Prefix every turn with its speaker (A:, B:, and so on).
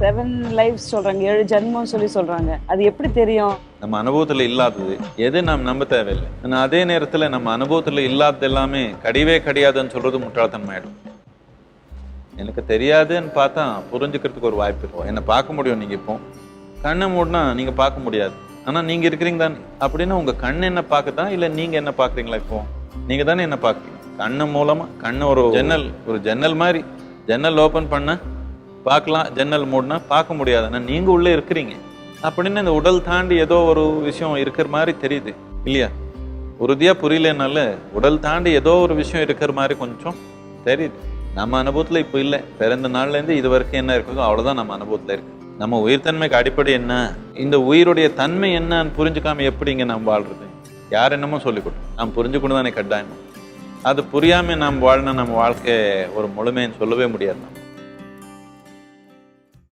A: 7 lives சொல்றாங்க, 7 ஜென்மம் சொல்றாங்க. அது எப்படி தெரியும்?
B: நம்ம அனுபவத்துல இல்லாதது எது நாம் நம்ப தேவையில்லை. ஆனால் அதே நேரத்துல நம்ம அனுபவத்துல இல்லாதது எல்லாமே கிடையவே கிடையாதுன்னு சொல்றது முட்டாள்தன்மையாயிடும். எனக்கு தெரியாதுன்னு பார்த்தா புரிஞ்சுக்கிறதுக்கு ஒரு வாய்ப்பு இருக்கும். என்னை பார்க்க முடியும், நீங்க இப்போ கண்ணை மூடினா நீங்க பார்க்க முடியாது. ஆனா நீங்க இருக்கிறீங்க தானே. அப்படின்னா உங்க கண் என்ன பார்க்குதா இல்ல நீங்க என்ன பார்க்குறீங்களா? இப்போ நீங்க தானே என்ன பார்க்குறீங்க. கண்ணு மூலமா, கண்ணு ஒரு ஜன்னல் மாதிரி. ஜன்னல் ஓபன் பண்ண பார்க்கலாம், ஜன்னல் மூடினா பார்க்க முடியாது. ஆனா நீங்க உள்ளே இருக்கிறீங்க. அப்படின்னு இந்த உடல் தாண்டி ஏதோ ஒரு விஷயம் இருக்கிற மாதிரி தெரியுது இல்லையா? உறுதியா புரியலனால உடல் தாண்டி ஏதோ ஒரு விஷயம் இருக்கிற மாதிரி கொஞ்சம் தெரியுது. நம்ம அனுபவத்துல இப்போ இல்லை. பிறந்த நாள்ல இருந்து இது வரைக்கும் என்ன இருக்குதோ அவ்வளவுதான் நம்ம அனுபவத்துல இருக்கு. நம்ம உயிர்த்தன்மைக்கு அடிப்படை என்ன, இந்த உயிருடைய தன்மை என்னன்னு புரிஞ்சுக்காம எப்படிங்க நாம் வாழ்றது? யார் என்னமோ சொல்லிக் கொடுத்தோம், நாம் புரிஞ்சுக்கணும் தானே கட்டாயம். அது புரியாம நாம் வாழணும், நம்ம வாழ்க்கை ஒரு முழுமைன்னு சொல்லவே முடியாது.